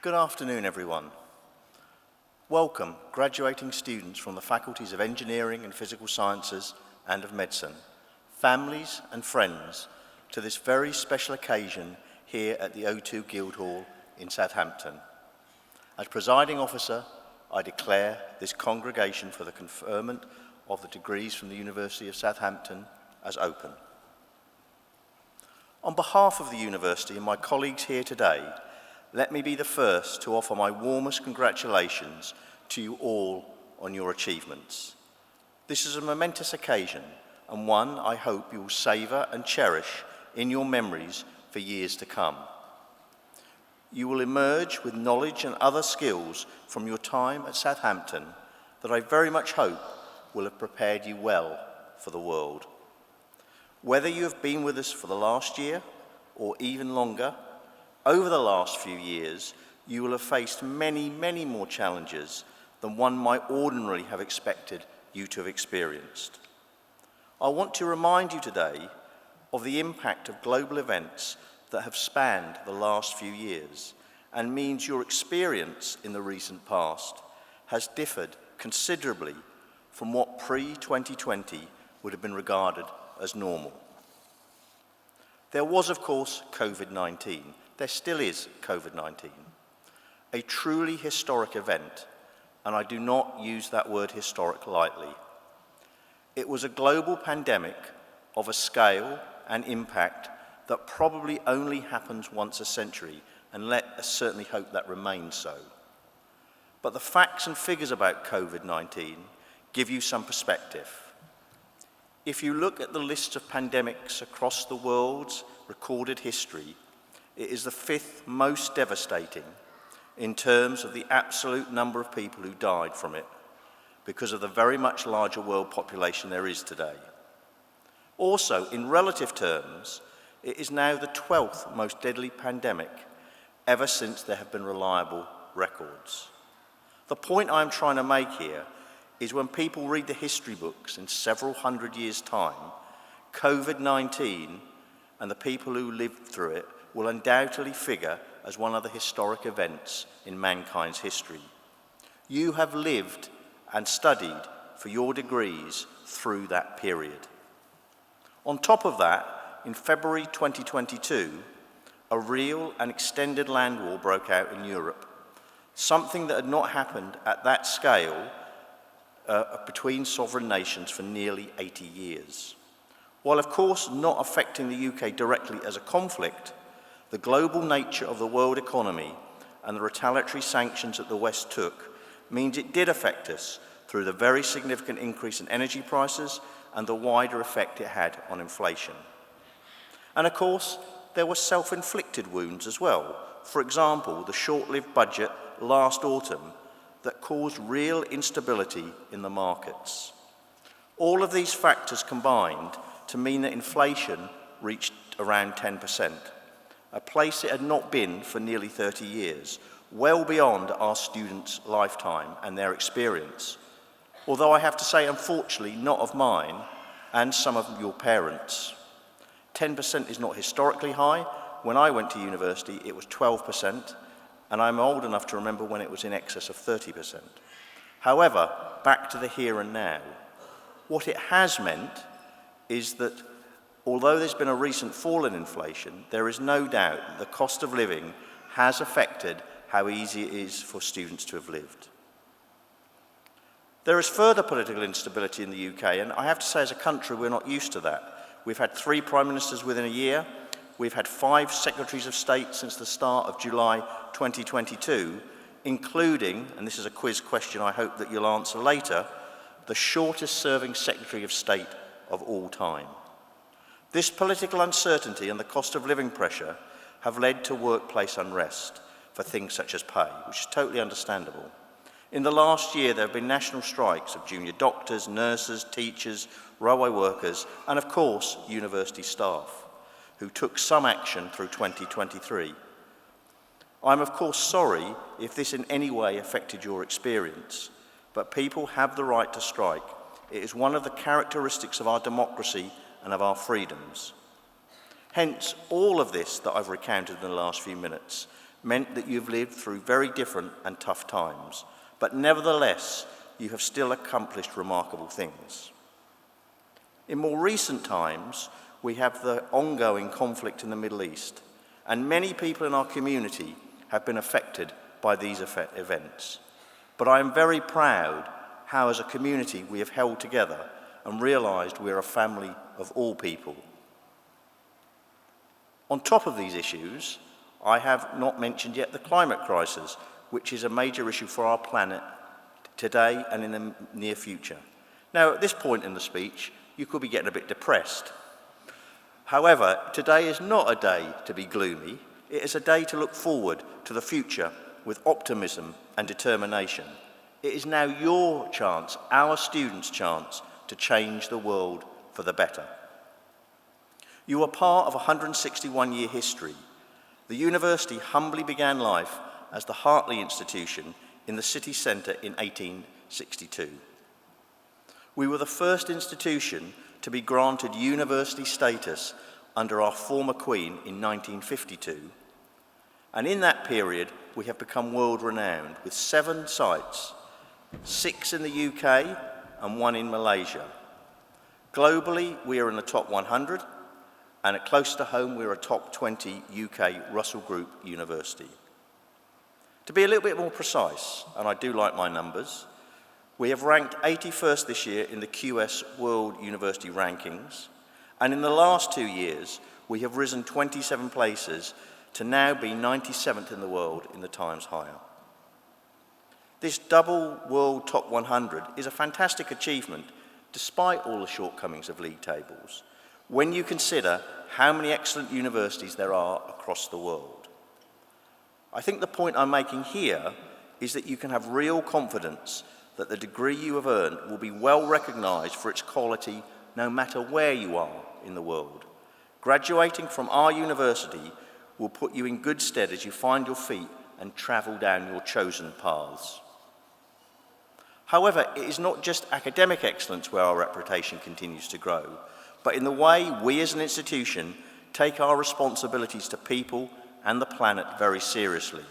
Good afternoon, everyone. Welcome, graduating students from the faculties of Engineering and Physical Sciences and of Medicine, families and friends, to this very special occasion here at the O2 Guildhall in Southampton. As presiding officer, I declare this congregation for the conferment of the degrees from the University of Southampton as open. On behalf of the University and my colleagues here today, let me be the first to offer my warmest congratulations to you all on your achievements. This is a momentous occasion and one I hope you will savour and cherish in your memories for years to come. You will emerge with knowledge and other skills from your time at Southampton that I very much hope will have prepared you well for the world. Whether you have been with us for the last year or even longer, over the last few years, you will have faced many, many more challenges than one might ordinarily have expected you to have experienced. I want to remind you today of the impact of global events that have spanned the last few years and means your experience in the recent past has differed considerably from what pre-2020 would have been regarded as normal. There was, of course, COVID-19. There still is COVID-19, a truly historic event, and I do not use that word historic lightly. It was a global pandemic of a scale and impact that probably only happens once a century, and let us certainly hope that remains so. But the facts and figures about COVID-19 give you some perspective. If you look at the list of pandemics across the world's recorded history, it is the fifth most devastating in terms of the absolute number of people who died from it because of the very much larger world population there is today. Also, in relative terms, it is now the 12th most deadly pandemic ever since there have been reliable records. The point I'm trying to make here is when people read the history books in several hundred years' time, COVID-19 and the people who lived through it will undoubtedly figure as one of the historic events in mankind's history. You have lived and studied for your degrees through that period. On top of that, in February 2022, a real and extended land war broke out in Europe, something that had not happened at that scale between sovereign nations for nearly 80 years. While of course not affecting the UK directly as a conflict, the global nature of the world economy and the retaliatory sanctions that the West took means it did affect us through the very significant increase in energy prices and the wider effect it had on inflation. And of course, there were self-inflicted wounds as well. For example, the short-lived budget last autumn that caused real instability in the markets. All of these factors combined to mean that inflation reached around 10%. A place it had not been for nearly 30 years, well beyond our students' lifetime and their experience. Although I have to say, unfortunately, not of mine and some of your parents. 10% is not historically high. When I went to university, it was 12%, and I'm old enough to remember when it was in excess of 30%. However, back to the here and now. What it has meant is that although there's been a recent fall in inflation, there is no doubt that the cost of living has affected how easy it is for students to have lived. There is further political instability in the UK, and I have to say as a country we're not used to that. We've had 3 prime ministers within a year, we've had 5 secretaries of state since the start of July 2022, including, and this is a quiz question I hope that you'll answer later, the shortest serving Secretary of State of all time. This political uncertainty and the cost of living pressure have led to workplace unrest for things such as pay, which is totally understandable. In the last year, there have been national strikes of junior doctors, nurses, teachers, railway workers, and of course, university staff, who took some action through 2023. I'm of course sorry if this in any way affected your experience, but people have the right to strike. It is one of the characteristics of our democracy and of our freedoms. Hence, all of this that I've recounted in the last few minutes meant that you've lived through very different and tough times, but nevertheless, you have still accomplished remarkable things. In more recent times, we have the ongoing conflict in the Middle East, and many people in our community have been affected by these events. But I am very proud how, as a community, we have held together and realised we are a family of all people. On top of these issues, I have not mentioned yet the climate crisis, which is a major issue for our planet today and in the near future. Now, at this point in the speech, you could be getting a bit depressed. However, today is not a day to be gloomy. It is a day to look forward to the future with optimism and determination. It is now your chance, our students' chance, to change the world for the better. You are part of a 161-year history. The university humbly began life as the Hartley Institution in the city centre in 1862. We were the first institution to be granted university status under our former Queen in 1952. And in that period, we have become world-renowned with 7 sites, 6 in the UK and 1 in Malaysia. Globally, we are in the top 100, and at close to home, we're a top 20 UK Russell Group university. To be a little bit more precise, and I do like my numbers, we have ranked 81st this year in the QS World University Rankings, and in the last 2 years, we have risen 27 places to now be 97th in the world in the Times Higher. This double world top 100 is a fantastic achievement despite all the shortcomings of league tables, when you consider how many excellent universities there are across the world. I think the point I'm making here is that you can have real confidence that the degree you have earned will be well recognised for its quality no matter where you are in the world. Graduating from our university will put you in good stead as you find your feet and travel down your chosen paths. However, it is not just academic excellence where our reputation continues to grow, but in the way we as an institution take our responsibilities to people and the planet very seriously.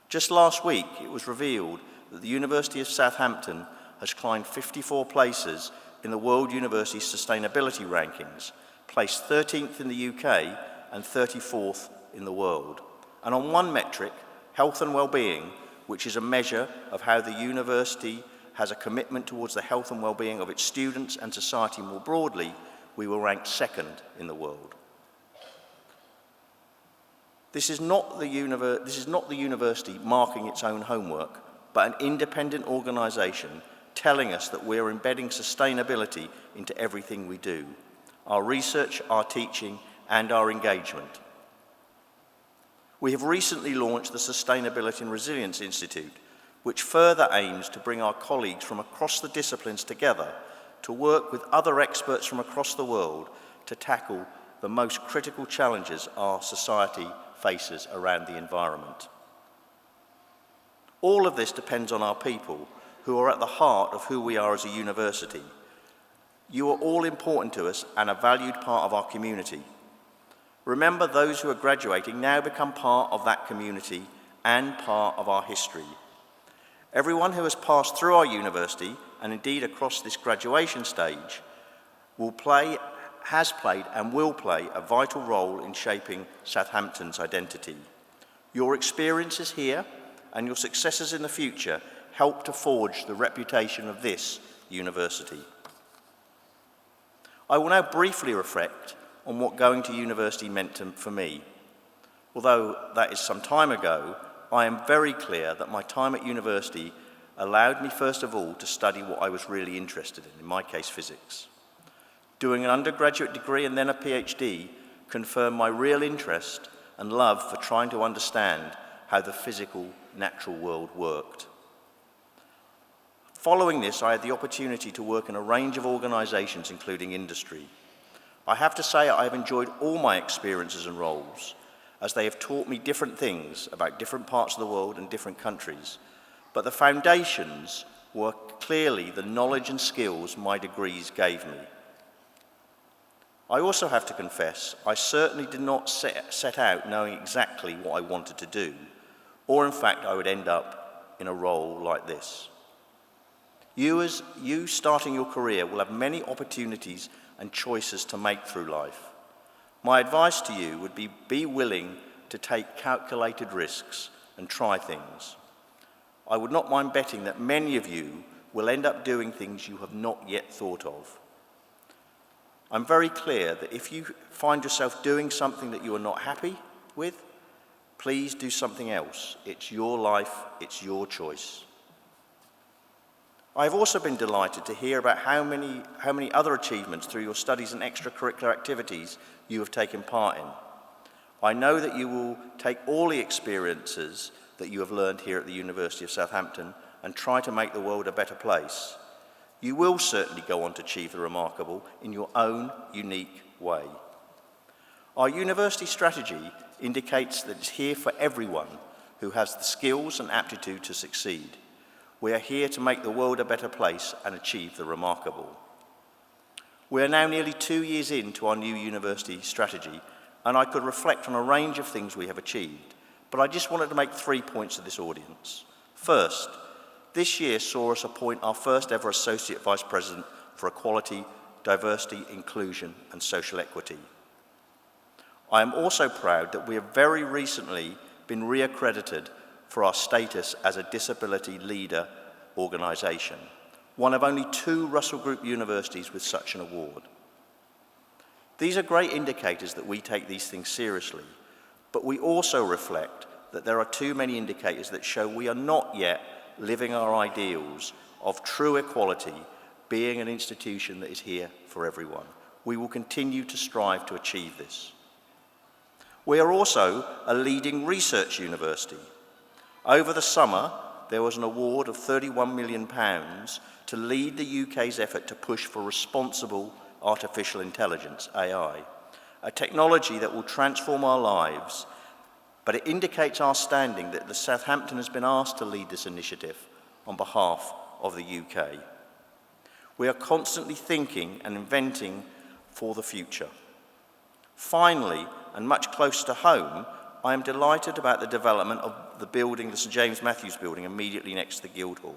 Just last week, it was revealed that the University of Southampton has climbed 54 places in the World University Sustainability Rankings, placed 13th in the UK and 34th in the world. And on one metric, health and well-being, which is a measure of how the university has a commitment towards the health and well-being of its students and society more broadly, we were ranked 2nd in the world. This is not the university marking its own homework, but an independent organisation telling us that we're embedding sustainability into everything we do, our research, our teaching, and our engagement. We have recently launched the Sustainability and Resilience Institute, which further aims to bring our colleagues from across the disciplines together to work with other experts from across the world to tackle the most critical challenges our society faces around the environment. All of this depends on our people, who are at the heart of who we are as a university. You are all important to us and a valued part of our community. Remember, those who are graduating now become part of that community and part of our history. Everyone who has passed through our university, and indeed across this graduation stage, has played and will play a vital role in shaping Southampton's identity. Your experiences here and your successes in the future help to forge the reputation of this university. I will now briefly reflect on what going to university meant for me. Although that is some time ago, I am very clear that my time at university allowed me, first of all, to study what I was really interested in my case, physics. Doing an undergraduate degree and then a PhD confirmed my real interest and love for trying to understand how the physical, natural world worked. Following this, I had the opportunity to work in a range of organisations, including industry. I have to say I have enjoyed all my experiences and roles, as they have taught me different things about different parts of the world and different countries. But the foundations were clearly the knowledge and skills my degrees gave me. I also have to confess, I certainly did not set out knowing exactly what I wanted to do, or in fact I would end up in a role like this. You starting your career will have many opportunities and choices to make through life. My advice to you would be willing to take calculated risks and try things. I would not mind betting that many of you will end up doing things you have not yet thought of. I'm very clear that if you find yourself doing something that you are not happy with, please do something else. It's your life, it's your choice. I've also been delighted to hear about how many other achievements through your studies and extracurricular activities you have taken part in. I know that you will take all the experiences that you have learned here at the University of Southampton and try to make the world a better place. You will certainly go on to achieve the remarkable in your own unique way. Our university strategy indicates that it's here for everyone who has the skills and aptitude to succeed. We are here to make the world a better place and achieve the remarkable. We are now nearly 2 years into our new university strategy, and I could reflect on a range of things we have achieved, but I just wanted to make 3 points to this audience. First, this year saw us appoint our first ever Associate Vice President for Equality, Diversity, Inclusion and Social Equity. I am also proud that we have very recently been reaccredited for our status as a disability leader organisation, one of only 2 Russell Group universities with such an award. These are great indicators that we take these things seriously, but we also reflect that there are too many indicators that show we are not yet living our ideals of true equality, being an institution that is here for everyone. We will continue to strive to achieve this. We are also a leading research university. Over the summer, there was an award of £31 million to lead the UK's effort to push for responsible artificial intelligence, AI, a technology that will transform our lives, but it indicates our standing that the Southampton has been asked to lead this initiative on behalf of the UK. We are constantly thinking and inventing for the future. Finally, and much closer to home, I am delighted about the development of the building, the St James Matthews building, immediately next to the Guildhall.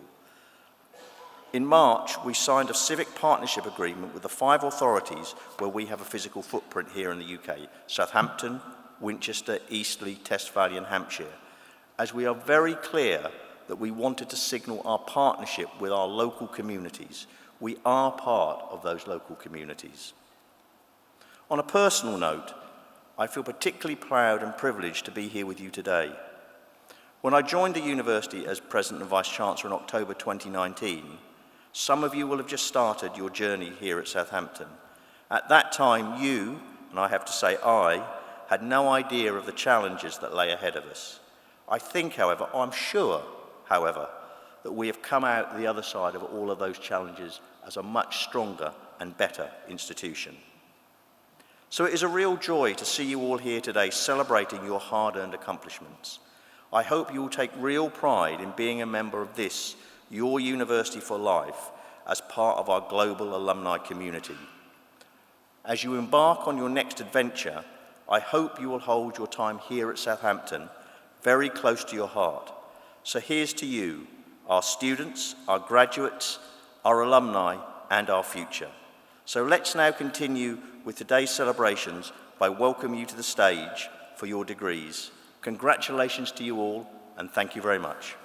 In March, we signed a civic partnership agreement with the 5 authorities where we have a physical footprint here in the UK: Southampton, Winchester, Eastleigh, Test Valley and Hampshire, as we are very clear that we wanted to signal our partnership with our local communities. We are part of those local communities. On a personal note, I feel particularly proud and privileged to be here with you today. When I joined the university as President and Vice-Chancellor in October 2019, some of you will have just started your journey here at Southampton. At that time, you, and I have to say I, had no idea of the challenges that lay ahead of us. I think, however, I'm sure, however, that we have come out the other side of all of those challenges as a much stronger and better institution. So it is a real joy to see you all here today celebrating your hard-earned accomplishments. I hope you will take real pride in being a member of this, your university for life, as part of our global alumni community. As you embark on your next adventure, I hope you will hold your time here at Southampton very close to your heart. So here's to you, our students, our graduates, our alumni, and our future. So let's now continue with today's celebrations by welcoming you to the stage for your degrees. Congratulations to you all, and thank you very much.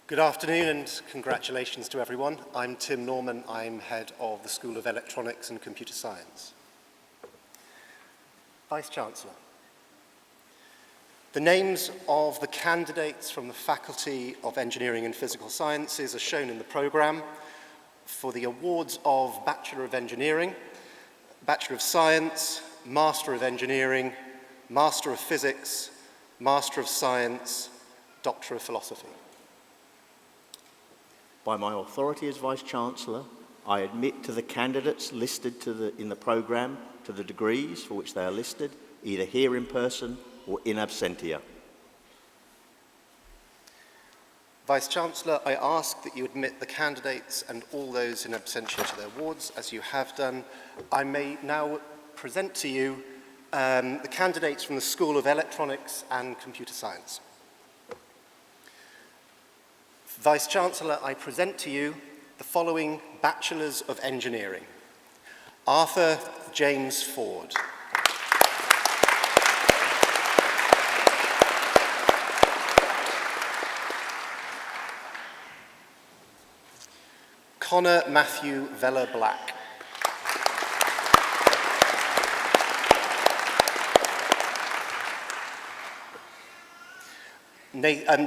Good afternoon and congratulations to everyone. I'm Tim Norman. I'm head of the School of Electronics and Computer Science. Vice-Chancellor, the names of the candidates from the Faculty of Engineering and Physical Sciences are shown in the programme for the awards of Bachelor of Engineering, Bachelor of Science, Master of Engineering, Master of Physics, Master of Science, Doctor of Philosophy. By my authority as Vice-Chancellor, I admit to the candidates listed in the programme to the degrees for which they are listed, either here in person or in absentia. Vice-Chancellor, I ask that you admit the candidates and all those in absentia to their wards, as you have done. I may now present to you the candidates from the School of Electronics and Computer Science. Vice-Chancellor, I present to you the following Bachelors of Engineering. Arthur James Ford. Connor Matthew Vella Black.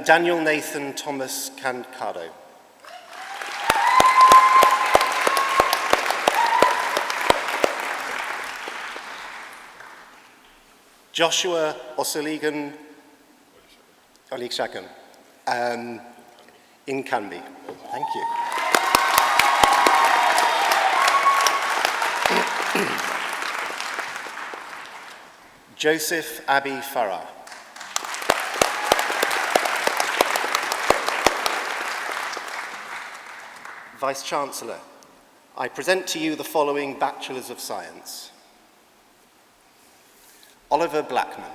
Daniel Nathan Thomas Cancado. Joshua Osiligan Olikshakan in Canby. Thank you. Joseph Abbey Farah. Vice-Chancellor, I present to you the following Bachelors of Science. Oliver Blackman.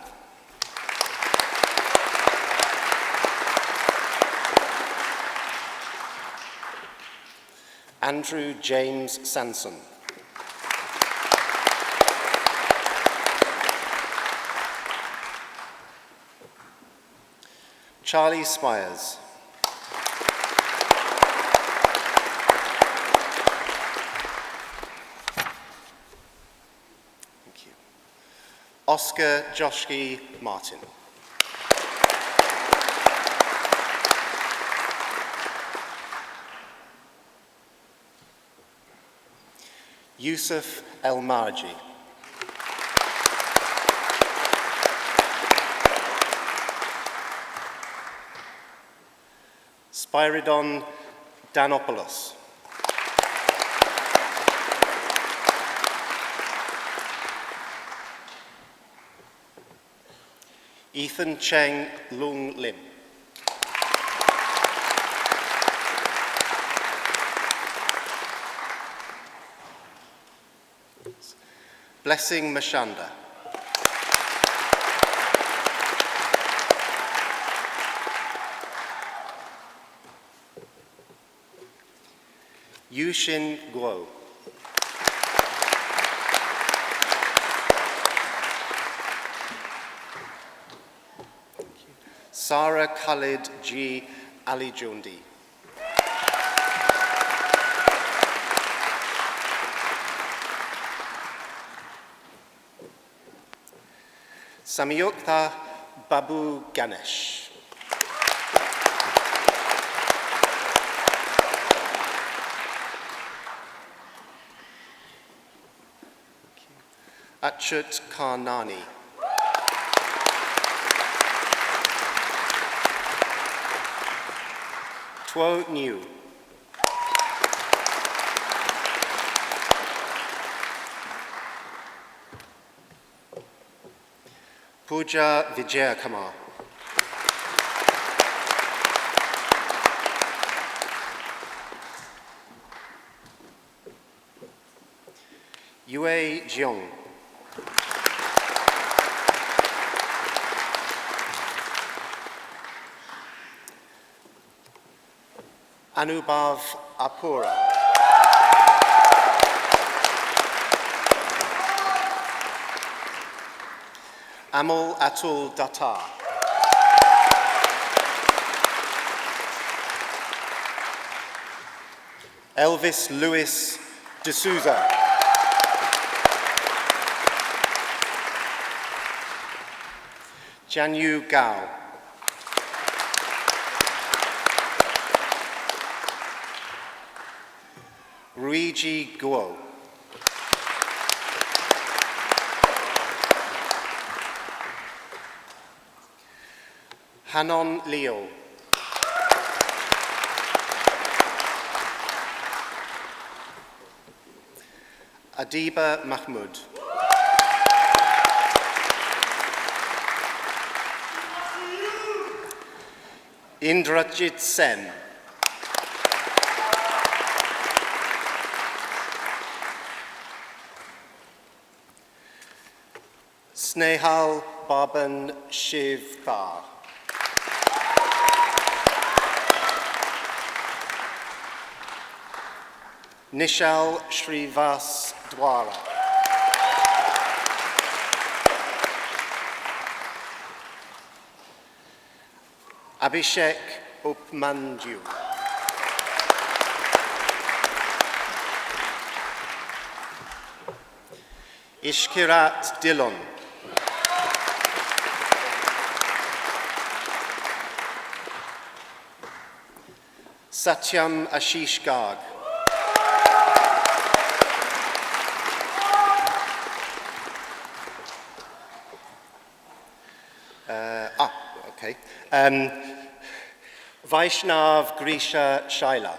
Andrew James Sanson. Charlie Spires. Thank you. Oscar Joshki Martin. Yusuf El Marji. Spyridon Danopoulos. Ethan Cheng Lung Lim. Blessing Mashanda. Yushin Guo. Sarah Khalid G. Ali Jundi. Samyukta Babu Ganesh. Achut Karnani. Tuo New. Pooja Vijayakumar. Yue Jiong. Anubhav Apura. Amol Atul Datta. Elvis Louis D'Souza. Jianyu Gao. Ruiji Guo. Hanon Leo. Adiba Mahmood. Indrajit Sen. Snehal Baban Shivthar. Nishal Shrivas Dwara. Abhishek Upmanju. Ishkirat Dillon. Satyam Ashish Garg. Okay. Vaishnav Grisha Shaila.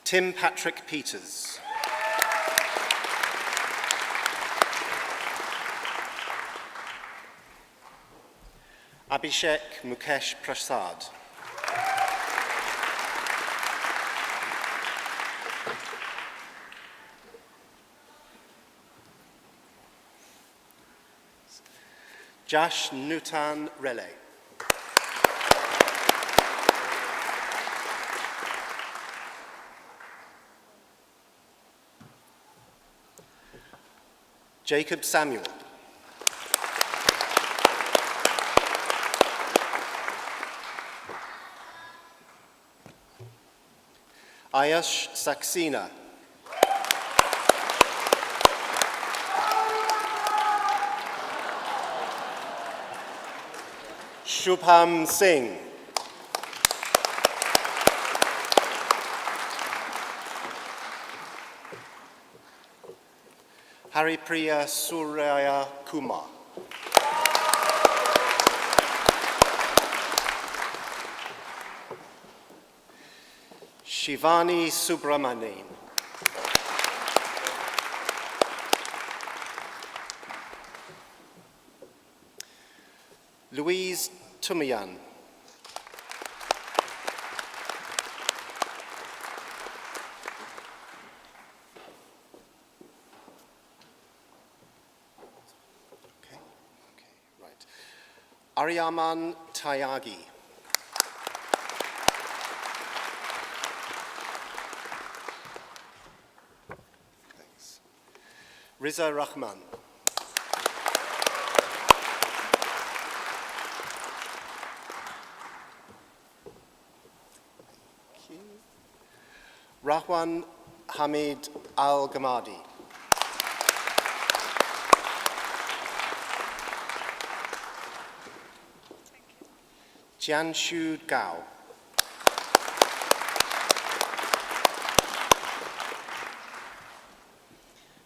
Tim Patrick Peters. Abhishek Mukesh Prasad. Jash Nutan Rele. Jacob Samuel. Ayush Saxena. Shubham Singh. Haripriya Surya Kumar. Shivani Subramanian. Louise Tumian. Right. Aryaman Tyagi. Thanks. Riza Rahman. Rahwan Hamid Al-Gamadi. Jianshu Gao.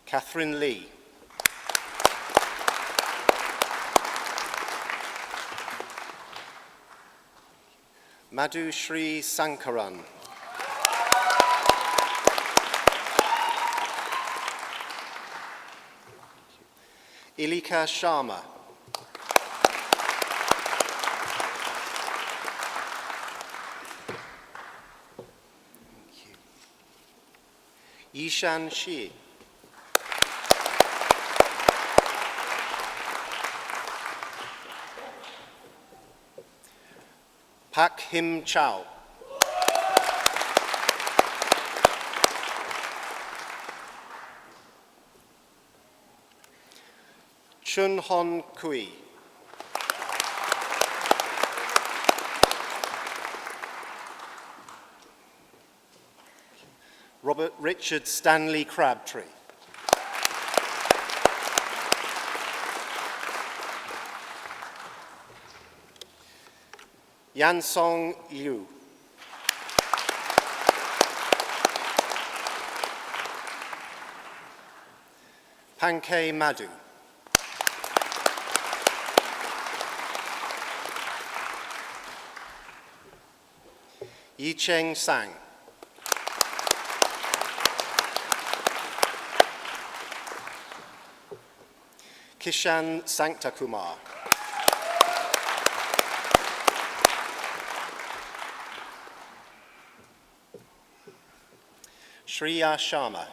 Catherine Lee. Madhu Shri Sankaran. Ilika Sharma. Yishan Shi. Pak Him Chow. Chun Hon Kui. Robert Richard Stanley Crabtree. Yansong Liu. Pankaj Madhu. Yicheng Sang. Kishan Sanktakumar. Shriya Sharma.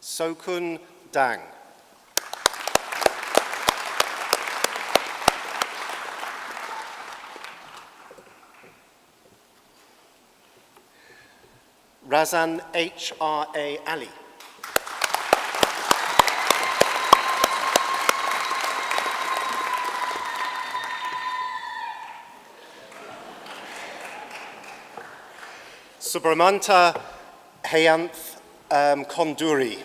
Sokun Dang. Razan H.R.A. Ali. Subramanta Heyanth Konduri.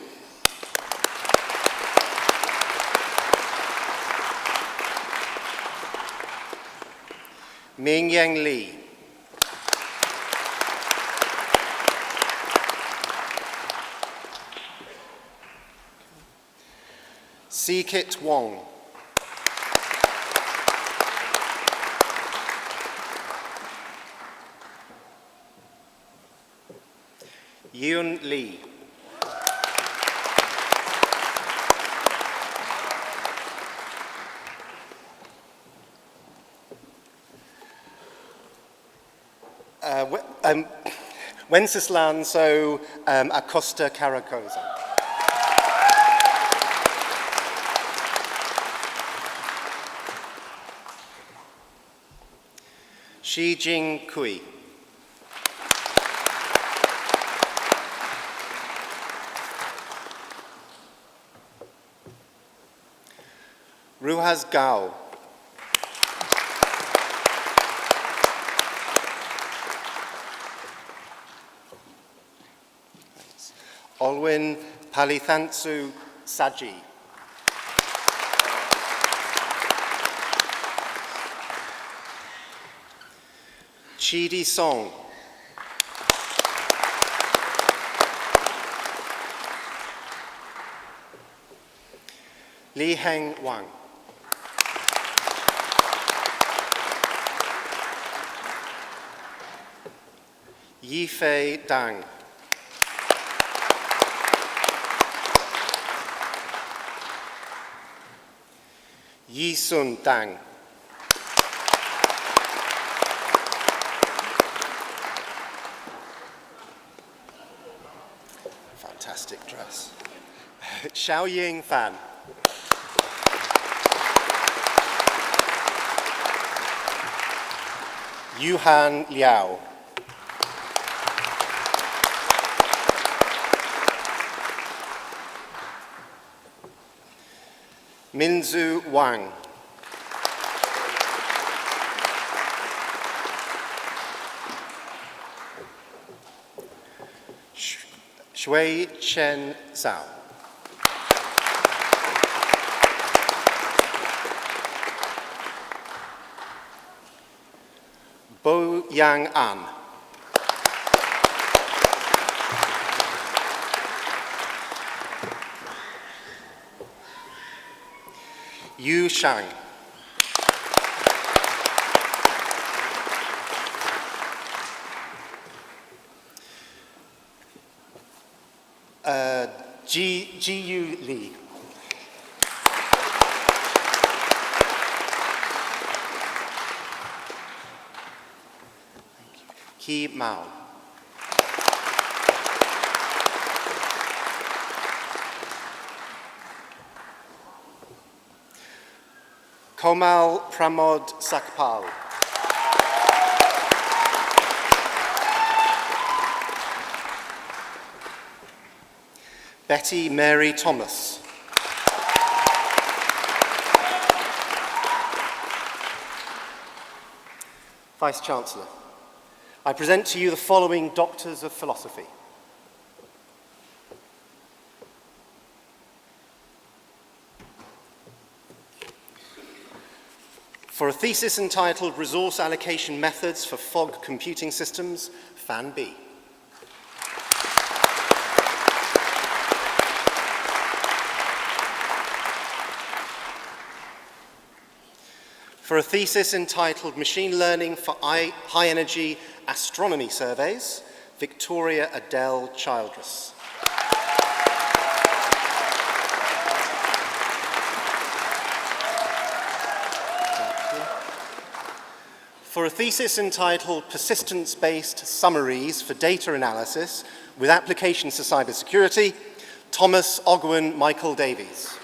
Ming Yang Li. Sikit Wong. Yoon Lee. Wenceslanso Acosta Caracosa. Shi Jing Kui. Ruhaz Gao. Olwyn Palithansu Saji. Chidi Song. Li Heng Wang. Yifei Dang. Yi-sun Dang. Fantastic dress. Xiao Ying Fan. Yuhan Liao. Minzu Wang. Shui Chen Zhao. Bo Yang An. Yu Shang. Ji Yu Li. Ki Mao. Komal Pramod Sakpal. Betty Mary Thomas. Vice-Chancellor, I present to you the following Doctors of Philosophy. For a thesis entitled Resource Allocation Methods for Fog Computing Systems, Fan B. For a thesis entitled Machine Learning for High Energy Astronomy Surveys, Victoria Adele Childress. For a thesis entitled Persistence-Based Summaries for Data Analysis with Applications to Cybersecurity, Thomas Ogwen Michael Davies.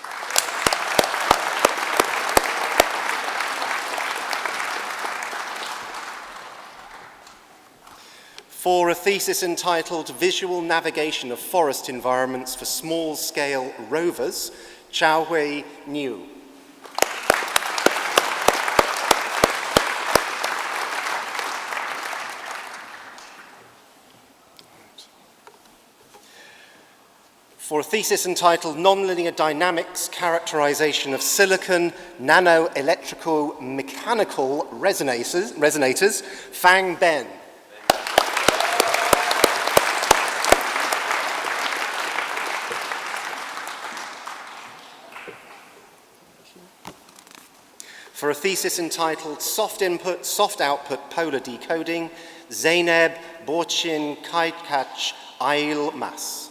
For a thesis entitled Visual Navigation of Forest Environments for Small-Scale Rovers, Chao-Hui Niu. For a thesis entitled Nonlinear Dynamics Characterization of Silicon Nanoelectrico-Mechanical Resonators, Fang Ben. For a thesis entitled Soft Input, Soft Output Polar Decoding, Zeynep Borchin Kaikach Ail Mas.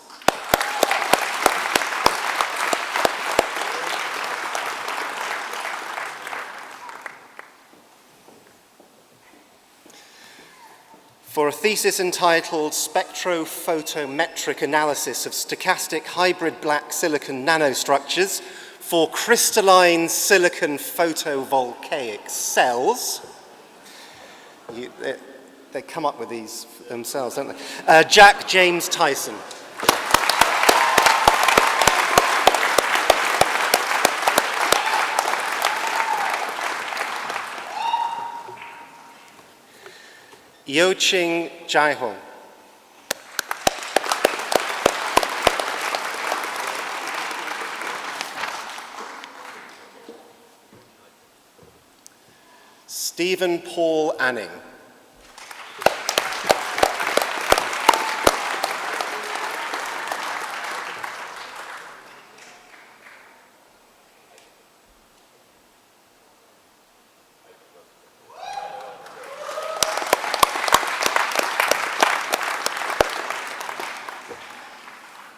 For a thesis entitled Spectrophotometric Analysis of Stochastic Hybrid Black Silicon Nanostructures for Crystalline Silicon Photovoltaic Cells. They come up with these themselves, don't they? Jack James Tyson. Yoqing Jaihong. Stephen Paul Anning.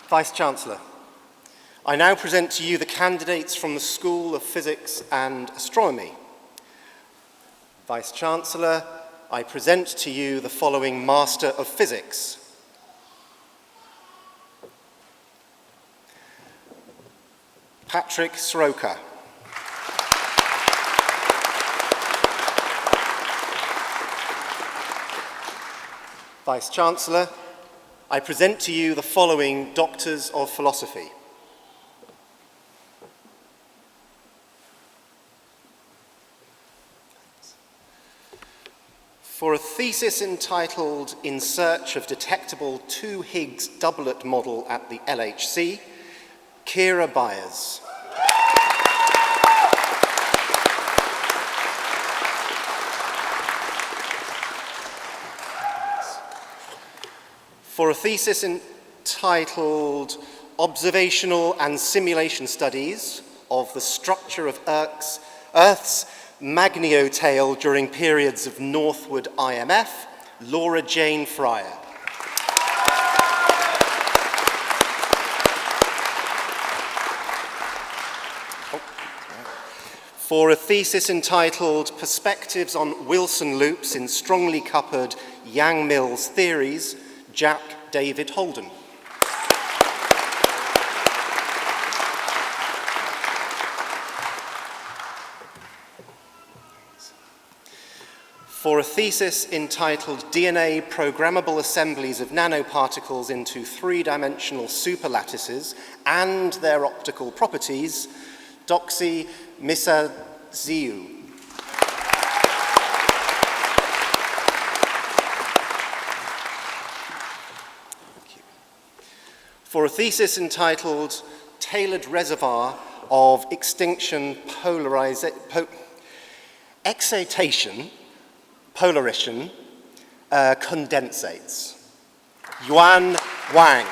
Vice-Chancellor, I now present to you the candidates from the School of Physics and Astronomy. Vice-Chancellor, I present to you the following Master of Physics. Patrick Sroka. Vice-Chancellor, I present to you the following Doctors of Philosophy. For a thesis entitled In Search of Detectable 2 Higgs Doublet Model at the LHC, Kira Byers. For a thesis entitled Observational and Simulation Studies of the Structure of Earth's Magneotail during periods of northward IMF, Laura Jane Fryer. For a thesis entitled Perspectives on Wilson Loops in Strongly Coupled Yang-Mills Theories, Jack David Holden. For a thesis entitled DNA Programmable Assemblies of Nanoparticles into Three-Dimensional Superlattices and Their Optical Properties, Doxy Misaziu. For a thesis entitled Tailored Reservoir of Extinction Excitation Polarization Condensates, Yuan Wang.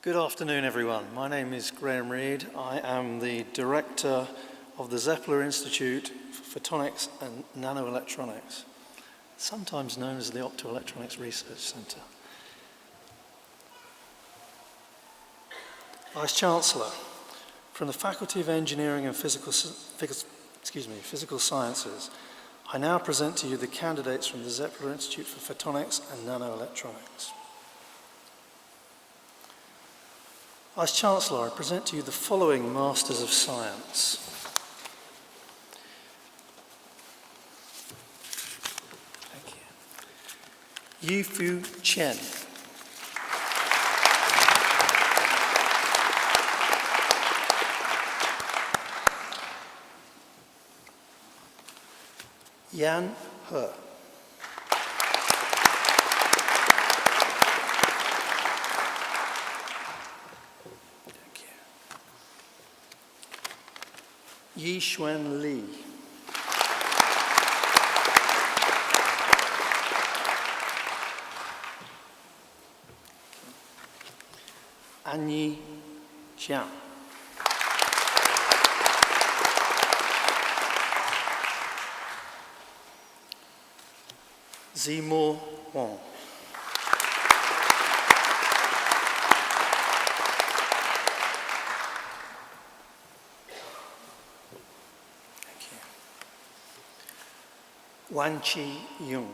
Good afternoon, everyone. My name is Graham Reid. I am the director of the Zeppler Institute for Photonics and Nanoelectronics, sometimes known as the Optoelectronics Research Centre. Vice-Chancellor, from the Faculty of Engineering and Physical Sciences, I now present to you the candidates from the Zeppler Institute for Photonics and Nanoelectronics. Vice-Chancellor, I present to you the following Masters of Science. Thank you. Yifu Chen. Yan He. Yixuan Li. Anyi Jiang. Zimo Wang. Wan Chi Yung.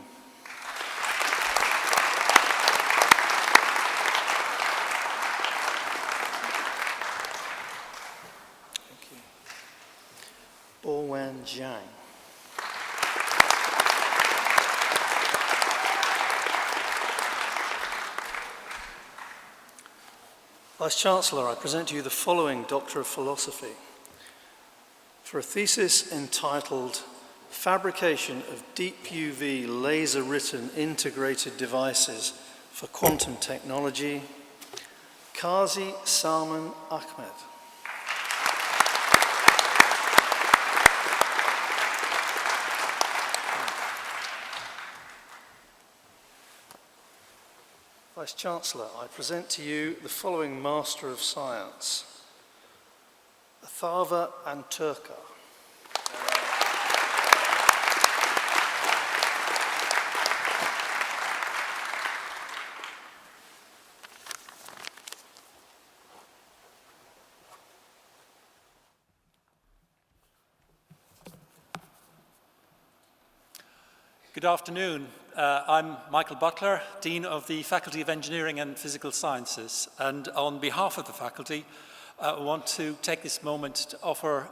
Thank you. Bo Wan Jiang. Vice-Chancellor, I present to you the following Doctor of Philosophy for a thesis entitled Fabrication of Deep UV Laser-Written Integrated Devices for Quantum Technology, Qazi Salman Ahmed. Vice-Chancellor, I present to you the following Master of Science, Athava Anturka. Good afternoon. I'm Michael Butler, Dean of the Faculty of Engineering and Physical Sciences, and on behalf of the faculty, I want to take this moment to offer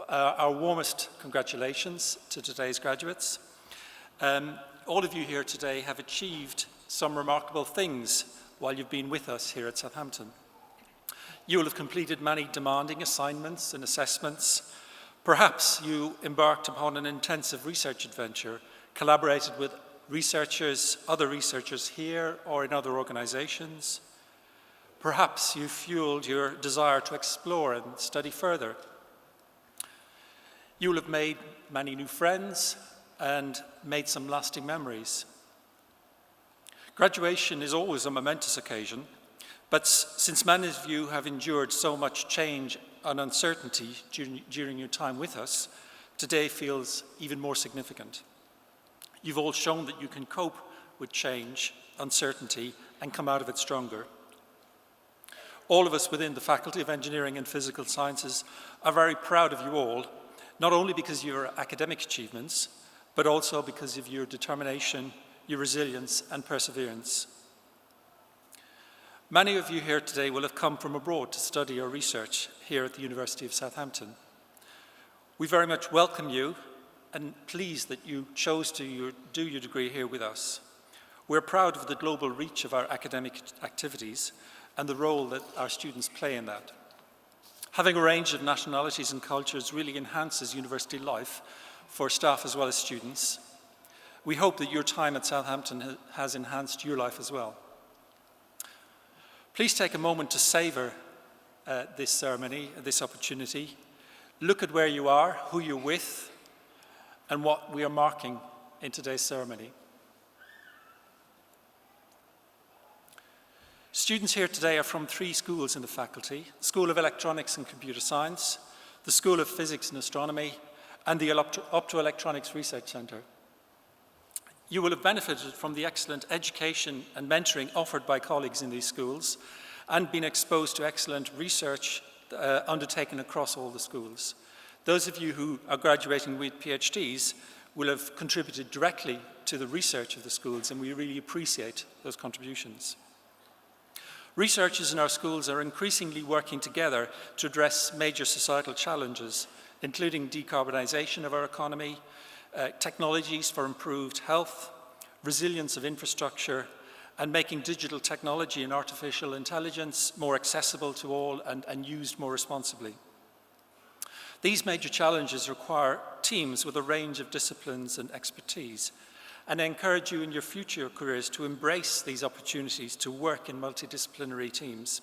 our warmest congratulations to today's graduates. All of you here today have achieved some remarkable things while you've been with us here at Southampton. You will have completed many demanding assignments and assessments. Perhaps you embarked upon an intensive research adventure, collaborated with other researchers here or in other organizations. Perhaps you fueled your desire to explore and study further. You will have made many new friends and made some lasting memories. Graduation is always a momentous occasion, but since many of you have endured so much change and uncertainty during your time with us, today feels even more significant. You've all shown that you can cope with change, uncertainty, and come out of it stronger. All of us within the Faculty of Engineering and Physical Sciences are very proud of you all, not only because of your academic achievements, but also because of your determination, your resilience, and perseverance. Many of you here today will have come from abroad to study or research here at the University of Southampton. We very much welcome you and pleased that you chose to do your degree here with us. We're proud of the global reach of our academic activities and the role that our students play in that. Having a range of nationalities and cultures really enhances university life for staff as well as students. We hope that your time at Southampton has enhanced your life as well. Please take a moment to savour this ceremony, this opportunity. Look at where you are, who you're with, and what we are marking in today's ceremony. Students here today are from 3 schools in the faculty: the School of Electronics and Computer Science, the School of Physics and Astronomy, and the Optoelectronics Research Centre. You will have benefited from the excellent education and mentoring offered by colleagues in these schools and been exposed to excellent research undertaken across all the schools. Those of you who are graduating with PhDs will have contributed directly to the research of the schools, and we really appreciate those contributions. Researchers in our schools are increasingly working together to address major societal challenges, including decarbonisation of our economy, technologies for improved health, resilience of infrastructure, and making digital technology and artificial intelligence more accessible to all and used more responsibly. These major challenges require teams with a range of disciplines and expertise, and I encourage you in your future careers to embrace these opportunities to work in multidisciplinary teams.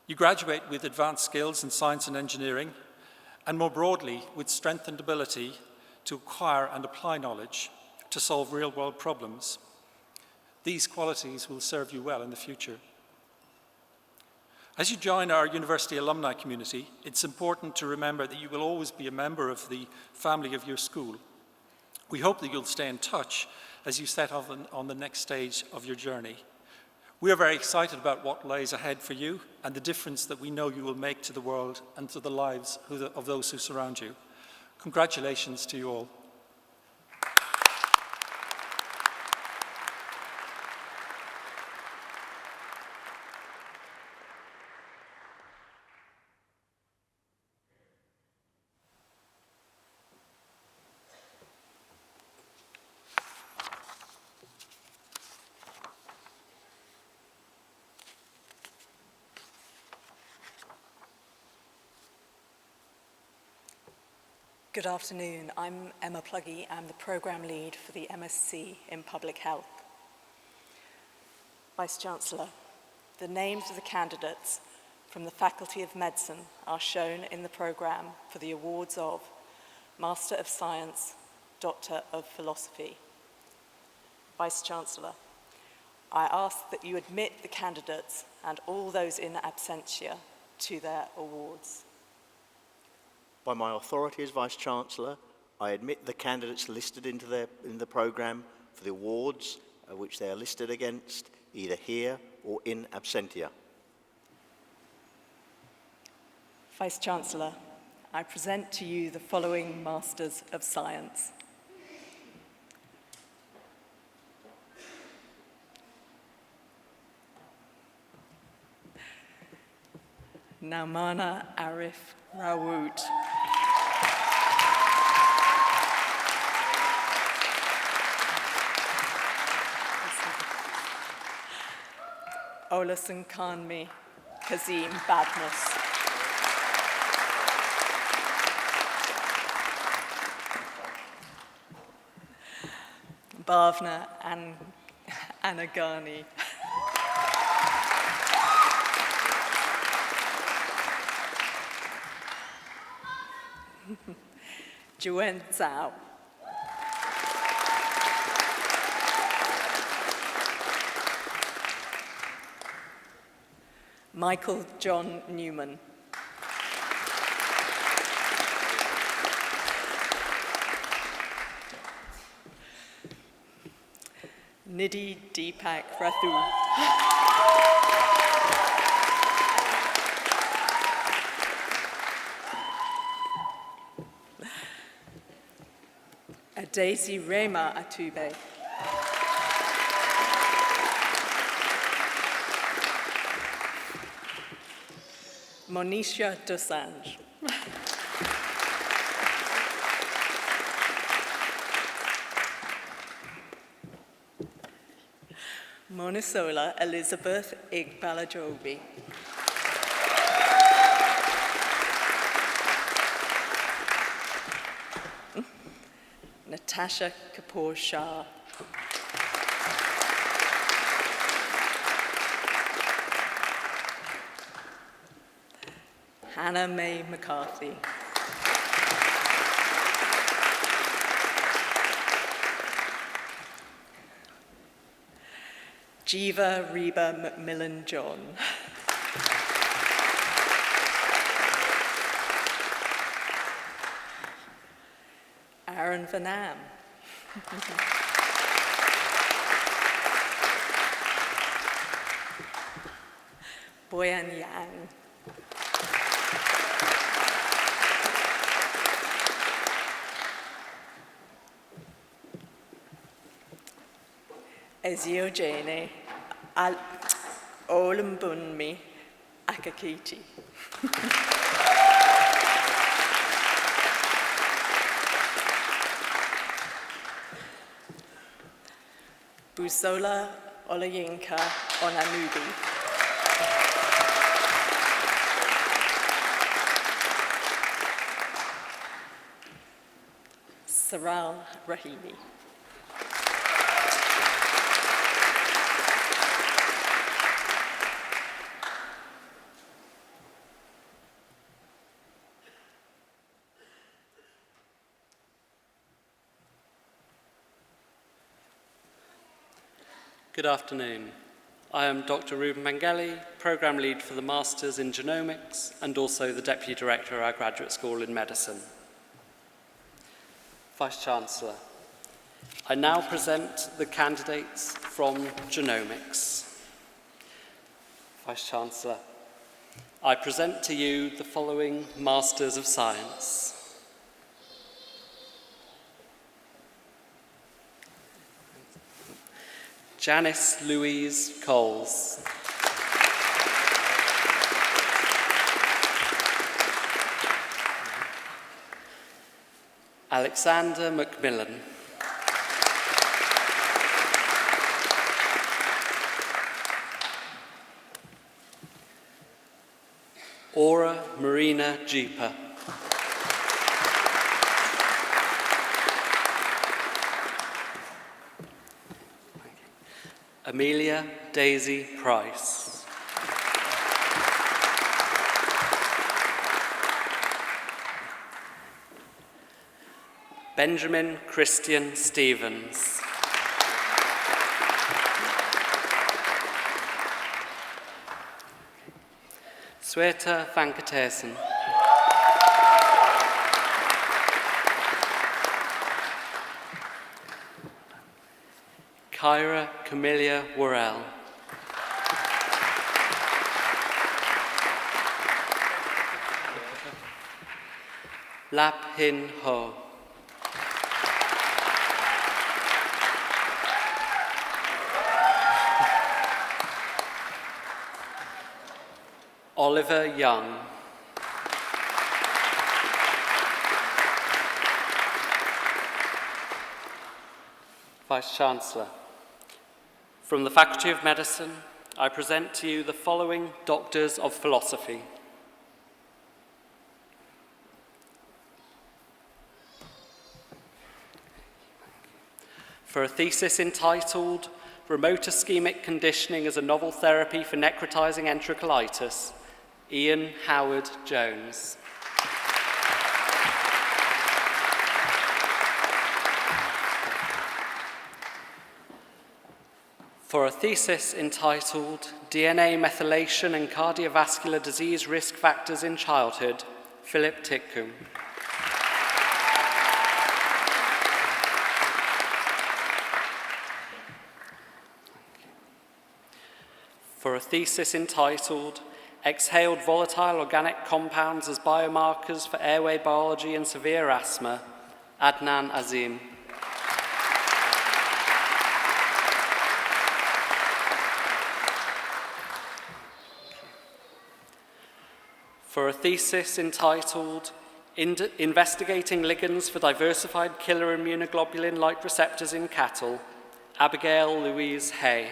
You graduate with advanced skills in science and engineering, and more broadly, with strengthened ability to acquire and apply knowledge to solve real-world problems. These qualities will serve you well in the future. As you join our university alumni community, it's important to remember that you will always be a member of the family of your school. We hope that you'll stay in touch as you set off on the next stage of your journey. We are very excited about what lies ahead for you and the difference that we know you will make to the world and to the lives of those who surround you. Congratulations to you all. Good afternoon. I'm Emma Pluggy. I'm the Programme Lead for the MSc in Public Health. Vice-Chancellor, the names of the candidates from the Faculty of Medicine are shown in the programme for the awards of Master of Science, Doctor of Philosophy. Vice-Chancellor, I ask that you admit the candidates and all those in absentia to their awards. By my authority as Vice-Chancellor, I admit the candidates listed in the programme for the awards which they are listed against, either here or in absentia. Vice-Chancellor, I present to you the following Masters of Science. Naumana Arif Rawoot. Olasun Khanmi Kazim Badmus. Bhavna Anagani. Juen Zhao. Michael John Newman. Nidhi Deepak Rathu. Daisy Rema Atube. Monisha Dosanjh. Monisola Elizabeth Igbalajobi. Natasha Kapoor Shah. Hannah Mae McCarthy. Jiva Reba McMillan John. Aaron Vanam. Boyan Yang. Ezio Jane, Olambunmi Akakiti. Busola Olayinka Onanubi. Saral Rahimi. Good afternoon. I am Dr. Ruben Mangeli, Programme Lead for the Masters in Genomics and also the Deputy Director of our Graduate School in Medicine. Vice-Chancellor, I now present the candidates from Genomics. Vice-Chancellor, I present to you the following Masters of Science. Janice Louise Coles. Alexander Macmillan. Aura Marina Jeeper. Amelia Daisy Price. Benjamin Christian Stevens. Sweta Venkatesan. Kyra Camilla Worrell. Lap Hin Ho. Oliver Young. Vice-Chancellor, from the Faculty of Medicine, I present to you the following Doctors of Philosophy. For a thesis entitled Remote Ischemic Conditioning as a Novel Therapy for Necrotizing Enterocolitis, Ian Howard Jones. For a thesis entitled DNA Methylation and Cardiovascular Disease Risk Factors in Childhood, Philip Titcombe. For a thesis entitled Exhaled Volatile Organic Compounds as Biomarkers for Airway Biology and Severe Asthma, Adnan Azim. For a thesis entitled Investigating Ligands for Diversified Killer Immunoglobulin-like Receptors in Cattle, Abigail Louise Hay.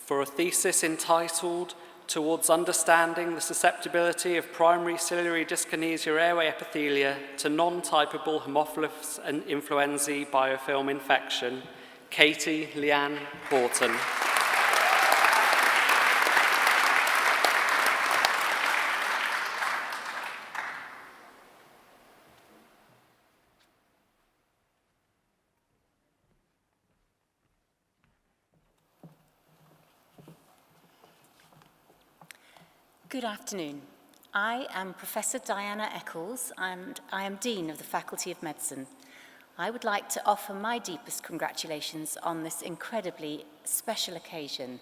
For a thesis entitled Towards Understanding the Susceptibility of Primary Ciliary Dyskinesia Airway Epithelia to Non-Typable Haemophilus and Influenzae Biofilm Infection, Katie Leanne Horton. Good afternoon. I am Professor Diana Eccles and I am Dean of the Faculty of Medicine. I would like to offer my deepest congratulations on this incredibly special occasion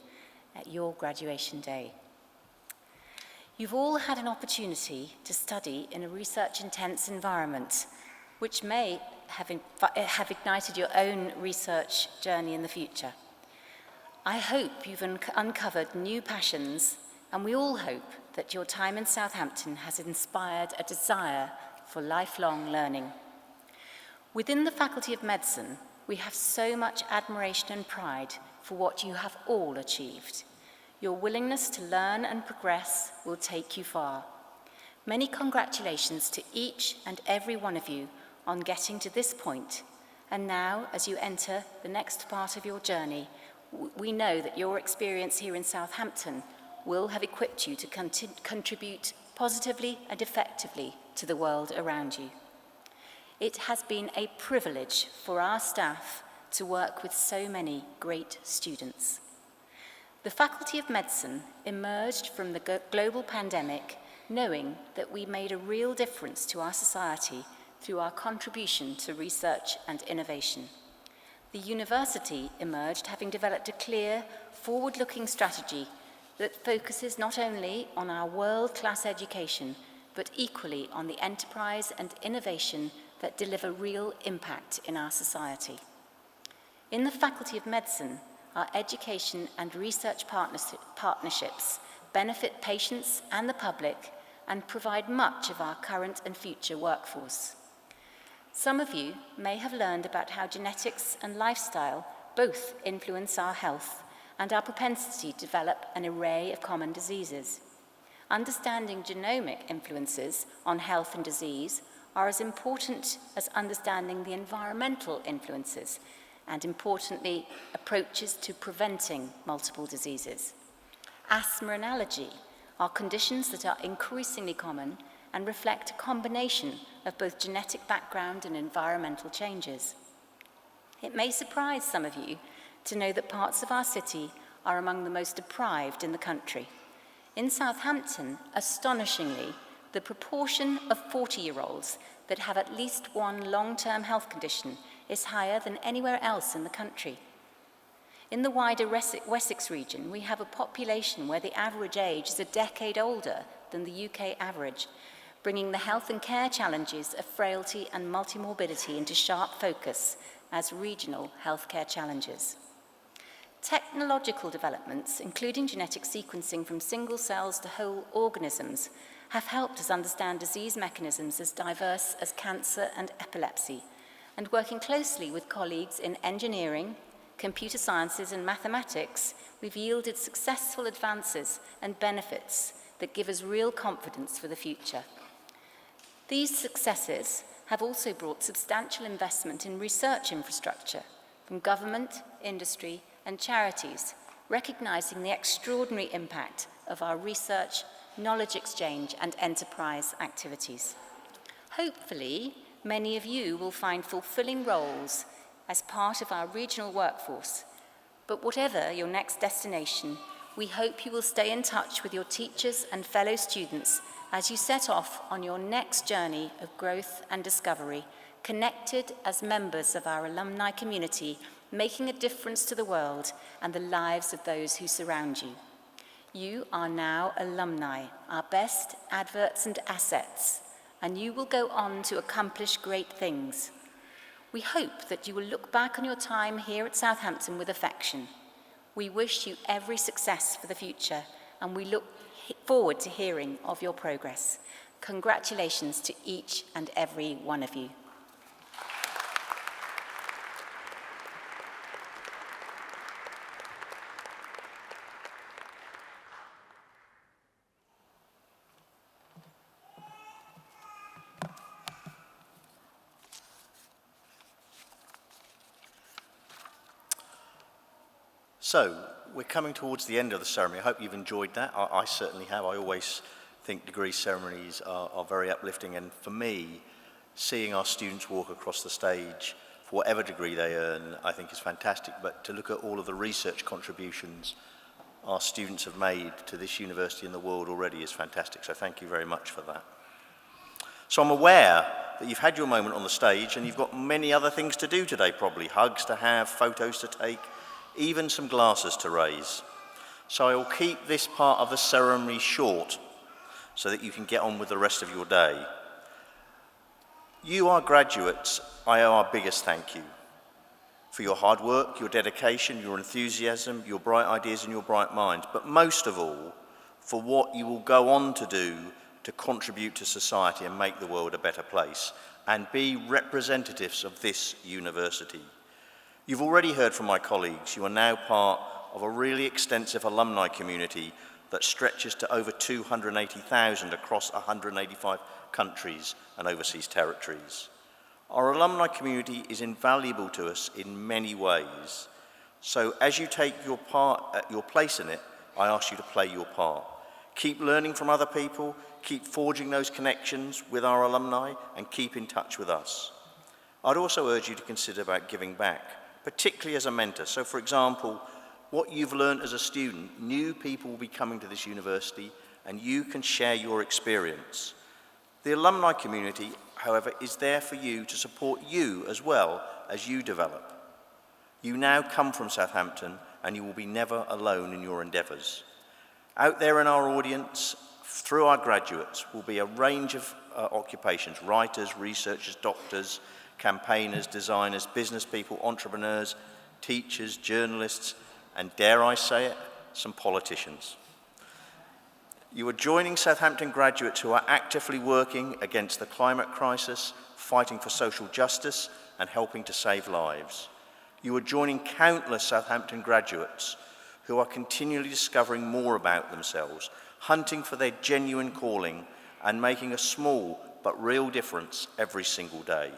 at your graduation day. You've all had an opportunity to study in a research-intense environment, which may have ignited your own research journey in the future. I hope you've uncovered new passions, and we all hope that your time in Southampton has inspired a desire for lifelong learning. Within the Faculty of Medicine, we have so much admiration and pride for what you have all achieved. Your willingness to learn and progress will take you far. Many congratulations to each and every one of you on getting to this point. And now, as you enter the next part of your journey, we know that your experience here in Southampton will have equipped you to contribute positively and effectively to the world around you. It has been a privilege for our staff to work with so many great students. The Faculty of Medicine emerged from the global pandemic knowing that we made a real difference to our society through our contribution to research and innovation. The university emerged having developed a clear, forward-looking strategy that focuses not only on our world-class education, but equally on the enterprise and innovation that deliver real impact in our society. In the Faculty of Medicine, our education and research partnerships benefit patients and the public and provide much of our current and future workforce. Some of you may have learned about how genetics and lifestyle both influence our health and our propensity to develop an array of common diseases. Understanding genomic influences on health and disease are as important as understanding the environmental influences and, importantly, approaches to preventing multiple diseases. Asthma and allergy are conditions that are increasingly common and reflect a combination of both genetic background and environmental changes. It may surprise some of you to know that parts of our city are among the most deprived in the country. In Southampton, astonishingly, the proportion of 40-year-olds that have at least one long-term health condition is higher than anywhere else in the country. In the wider Wessex region, we have a population where the average age is a decade older than the UK average, bringing the health and care challenges of frailty and multimorbidity into sharp focus as regional healthcare challenges. Technological developments, including genetic sequencing from single cells to whole organisms, have helped us understand disease mechanisms as diverse as cancer and epilepsy, and working closely with colleagues in engineering, computer sciences and mathematics, we've yielded successful advances and benefits that give us real confidence for the future. These successes have also brought substantial investment in research infrastructure from government, industry and charities, recognizing the extraordinary impact of our research, knowledge exchange and enterprise activities. Hopefully, many of you will find fulfilling roles as part of our regional workforce, but whatever your next destination, we hope you will stay in touch with your teachers and fellow students as you set off on your next journey of growth and discovery, connected as members of our alumni community, making a difference to the world and the lives of those who surround you. You are now alumni, our best adverts and assets, and you will go on to accomplish great things. We hope that you will look back on your time here at Southampton with affection. We wish you every success for the future, and we look forward to hearing of your progress. Congratulations to each and every one of you. So, we're coming towards the end of the ceremony. I hope you've enjoyed that. I certainly have. I always think degree ceremonies are very uplifting, and for me, seeing our students walk across the stage for whatever degree they earn, I think is fantastic. But to look at all of the research contributions our students have made to this university and the world already is fantastic, so thank you very much for that. So I'm aware that you've had your moment on the stage and you've got many other things to do today probably, hugs to have, photos to take, even some glasses to raise. So I will keep this part of the ceremony short so that you can get on with the rest of your day. You, our graduates, I owe our biggest thank you for your hard work, your dedication, your enthusiasm, your bright ideas and your bright minds, but most of all, for what you will go on to do to contribute to society and make the world a better place and be representatives of this university. You've already heard from my colleagues. You are now part of a really extensive alumni community that stretches to over 280,000 across 185 countries and overseas territories. Our alumni community is invaluable to us in many ways. So as you take your place in it, I ask you to play your part. Keep learning from other people, keep forging those connections with our alumni, and keep in touch with us. I'd also urge you to consider about giving back, particularly as a mentor. So for example, what you've learned as a student, new people will be coming to this university and you can share your experience. The alumni community, however, is there for you to support you as well as you develop. You now come from Southampton and you will be never alone in your endeavours. Out there in our audience, through our graduates, will be a range of occupations, writers, researchers, doctors, campaigners, designers, business people, entrepreneurs, teachers, journalists, and dare I say it, some politicians. You are joining Southampton graduates who are actively working against the climate crisis, fighting for social justice, and helping to save lives. You are joining countless Southampton graduates who are continually discovering more about themselves, hunting for their genuine calling, and making a small but real difference every single day.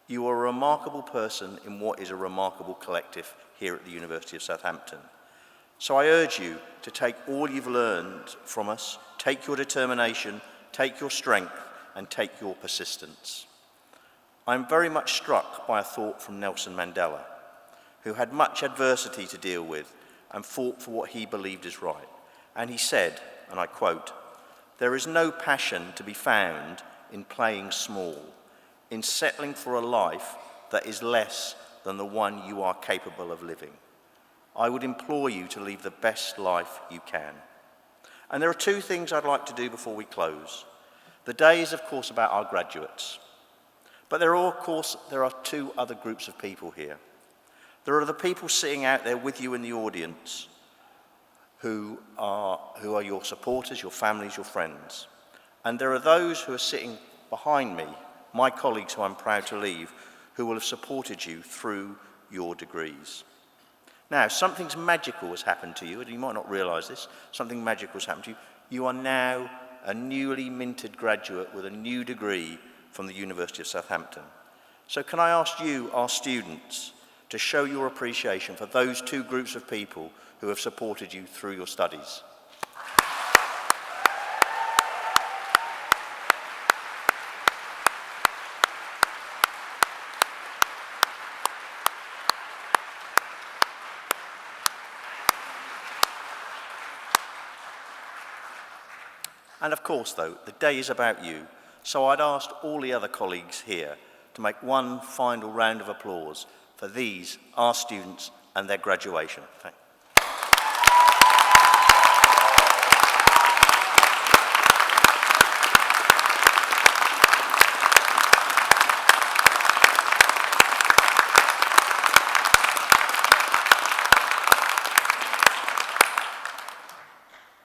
You are a remarkable person in what is a remarkable collective here at the University of Southampton. So I urge you to take all you've learned from us, take your determination, take your strength, and take your persistence. I'm very much struck by a thought from Nelson Mandela, who had much adversity to deal with and fought for what he believed is right. And he said, and I quote, "There is no passion to be found in playing small, in settling for a life that is less than the one you are capable of living. I would implore you to live the best life you can." And there are two things I'd like to do before we close. The day is, of course, about our graduates. But there are two other groups of people here. There are the people sitting out there with you in the audience who are your supporters, your families, your friends. And there are those who are sitting behind me, my colleagues who I'm proud to leave, who will have supported you through your degrees. Now, something magical has happened to you, and you might not realise this. Something magical has happened to you. You are now a newly minted graduate with a new degree from the University of Southampton. So can I ask you, our students, to show your appreciation for those two groups of people who have supported you through your studies? And of course, though, the day is about you, so I'd ask all the other colleagues here to make one final round of applause for these, our students, and their graduation. Thank you.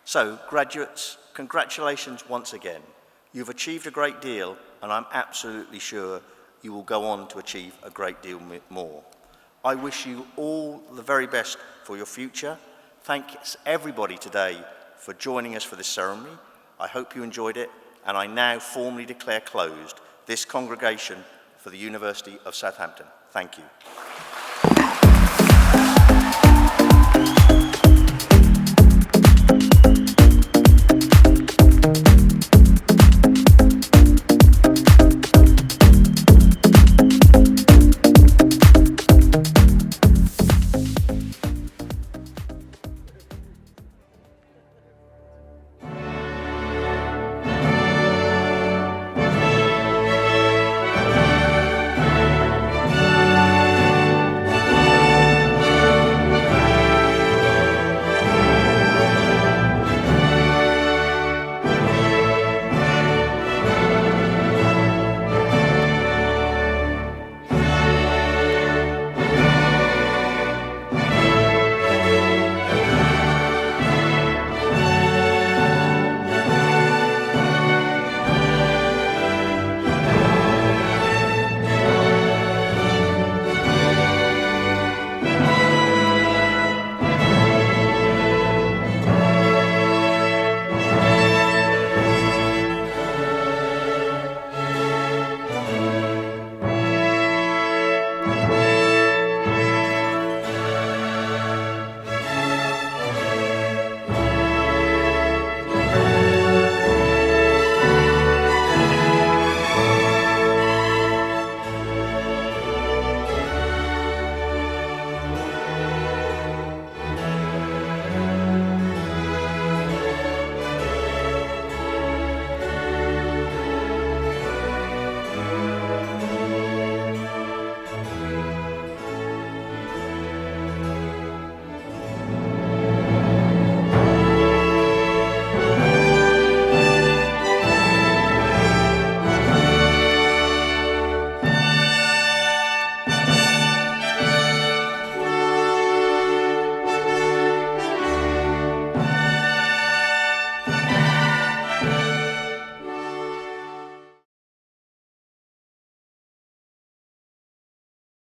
So, graduates, congratulations once again. You've achieved a great deal, and I'm absolutely sure you will go on to achieve a great deal more. I wish you all the very best for your future. Thanks everybody today for joining us for this ceremony. I hope you enjoyed it, and I now formally declare closed this congregation for the University of Southampton. Thank you.